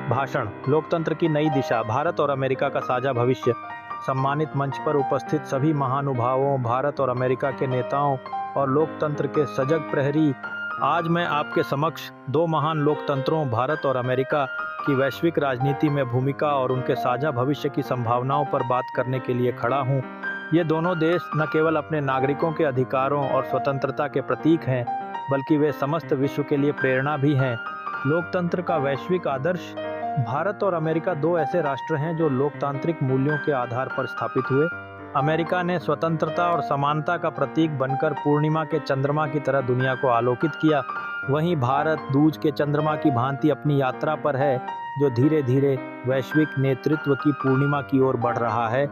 भाषण, लोकतंत्र की नई दिशा, भारत और अमेरिका का साझा भविष्य। सम्मानित मंच पर उपस्थित सभी महानुभावों, भारत और अमेरिका के नेताओं और लोकतंत्र के सजग प्रहरी, आज मैं आपके समक्ष दो महान लोकतंत्रों भारत और अमेरिका की वैश्विक राजनीति में भूमिका और उनके साझा भविष्य की संभावनाओं पर बात करने के लिए खड़ा हूँ। ये दोनों देश न केवल अपने नागरिकों के अधिकारों और स्वतंत्रता के प्रतीक हैं, बल्कि वे समस्त विश्व के लिए प्रेरणा भी हैं। लोकतंत्र का वैश्विक आदर्श। भारत और अमेरिका दो ऐसे राष्ट्र हैं जो लोकतांत्रिक मूल्यों के आधार पर स्थापित हुए। अमेरिका ने स्वतंत्रता और समानता का प्रतीक बनकर पूर्णिमा के चंद्रमा की तरह दुनिया को आलोकित किया। वहीं भारत दूज के चंद्रमा की भांति अपनी यात्रा पर है, जो धीरे धीरे वैश्विक नेतृत्व की पूर्णिमा की ओर बढ़ रहा है।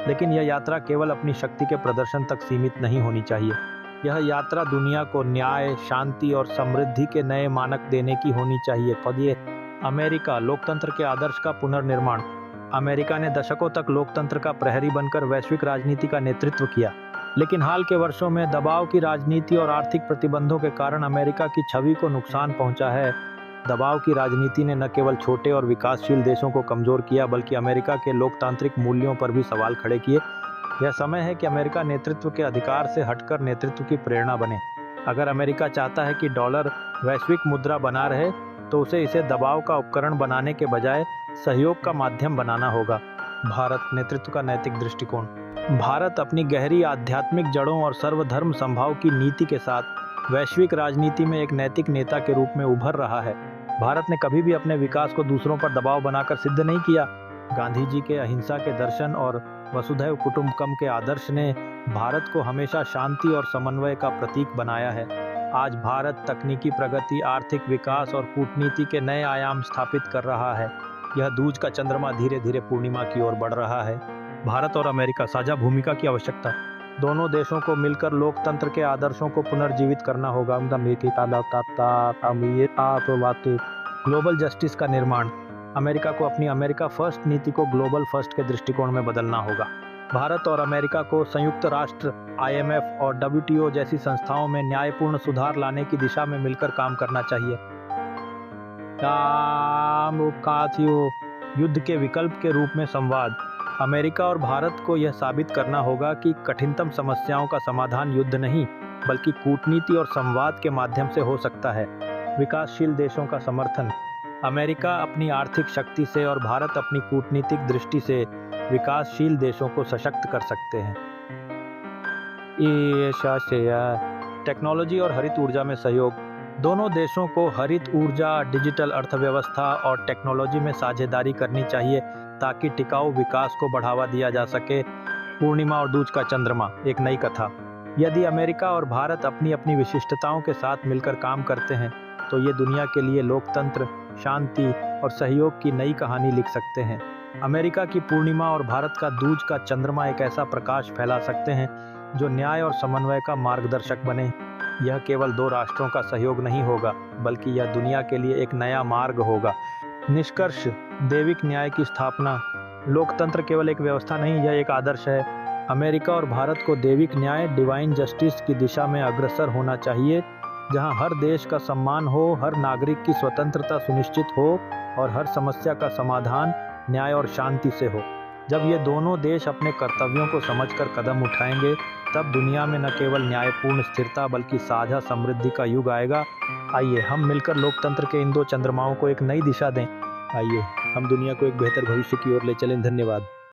लेकिन यह यात्रा केवल अपनी शक्ति के प्रदर्शन तक सीमित नहीं होनी चाहिए। यह यात्रा दुनिया को न्याय, शांति और समृद्धि के नए मानक देने की होनी चाहिए। पढ़िए, अमेरिका, लोकतंत्र के आदर्श का पुनर्निर्माण। अमेरिका ने दशकों तक लोकतंत्र का प्रहरी बनकर वैश्विक राजनीति का नेतृत्व किया, लेकिन हाल के वर्षों में दबाव की राजनीति और आर्थिक प्रतिबंधों के कारण अमेरिका की छवि को नुकसान पहुंचा है। दबाव की राजनीति ने न केवल छोटे और विकासशील देशों को कमजोर किया, बल्कि अमेरिका के लोकतांत्रिक मूल्यों पर भी सवाल खड़े किए। यह समय है कि अमेरिका नेतृत्व के अधिकार से हटकर नेतृत्व की प्रेरणा बने। अगर अमेरिका चाहता है कि डॉलर वैश्विक मुद्रा बना रहे, तो उसे इसे दबाव का उपकरण बनाने के बजाय सहयोग का माध्यम बनाना होगा। भारत, नेतृत्व का नैतिक दृष्टिकोण। भारत अपनी गहरी आध्यात्मिक जड़ों और सर्वधर्म समभाव की नीति के साथ वैश्विक राजनीति में एक नैतिक नेता के रूप में उभर रहा है। भारत ने कभी भी अपने विकास को दूसरों पर दबाव बनाकर सिद्ध नहीं किया। गांधी जी के अहिंसा के दर्शन और वसुधैव कुटुंबकम के आदर्श ने भारत को हमेशा शांति और समन्वय का प्रतीक बनाया है। आज भारत तकनीकी प्रगति, आर्थिक विकास और कूटनीति के नए आयाम स्थापित कर रहा है। यह दूज का चंद्रमा धीरे धीरे पूर्णिमा की ओर बढ़ रहा है। भारत और अमेरिका, साझा भूमिका की आवश्यकता। दोनों देशों को मिलकर लोकतंत्र के आदर्शों को पुनर्जीवित करना होगा। ग्लोबल जस्टिस का निर्माण। अमेरिका को अपनी अमेरिका फर्स्ट नीति को ग्लोबल फर्स्ट के दृष्टिकोण में बदलना होगा। भारत और अमेरिका को संयुक्त राष्ट्र, IMF और WTO जैसी संस्थाओं में न्यायपूर्ण सुधार लाने की दिशा में मिलकर काम करना चाहिए। युद्ध के विकल्प के रूप में संवाद। अमेरिका और भारत को यह साबित करना होगा कि कठिनतम समस्याओं का समाधान युद्ध नहीं, बल्कि कूटनीति और संवाद के माध्यम से हो सकता है। विकासशील देशों का समर्थन। अमेरिका अपनी आर्थिक शक्ति से और भारत अपनी कूटनीतिक दृष्टि से विकासशील देशों को सशक्त कर सकते हैं। टेक्नोलॉजी और हरित ऊर्जा में सहयोग। दोनों देशों को हरित ऊर्जा, डिजिटल अर्थव्यवस्था और टेक्नोलॉजी में साझेदारी करनी चाहिए, ताकि टिकाऊ विकास को बढ़ावा दिया जा सके। पूर्णिमा और दूज का चंद्रमा, एक नई कथा। यदि अमेरिका और भारत अपनी अपनी विशिष्टताओं के साथ मिलकर काम करते हैं, तो ये दुनिया के लिए लोकतंत्र, शांति और सहयोग की नई कहानी लिख सकते हैं। अमेरिका की पूर्णिमा और भारत का दूज का चंद्रमा एक ऐसा प्रकाश फैला सकते हैं जो न्याय और समन्वय का मार्गदर्शक बने। यह केवल दो राष्ट्रों का सहयोग नहीं होगा, बल्कि यह दुनिया के लिए एक नया मार्ग होगा। निष्कर्ष, दैविक न्याय की स्थापना। लोकतंत्र केवल एक व्यवस्था नहीं, यह एक आदर्श है। अमेरिका और भारत को दैविक न्याय, डिवाइन जस्टिस की दिशा में अग्रसर होना चाहिए, जहां हर देश का सम्मान हो, हर नागरिक की स्वतंत्रता सुनिश्चित हो और हर समस्या का समाधान न्याय और शांति से हो। जब ये दोनों देश अपने कर्तव्यों को समझकर कदम उठाएंगे, तब दुनिया में न केवल न्यायपूर्ण स्थिरता, बल्कि साझा समृद्धि का युग आएगा। आइए हम मिलकर लोकतंत्र के इन दो चंद्रमाओं को एक नई दिशा दें। आइए हम दुनिया को एक बेहतर भविष्य की ओर ले चलें। धन्यवाद।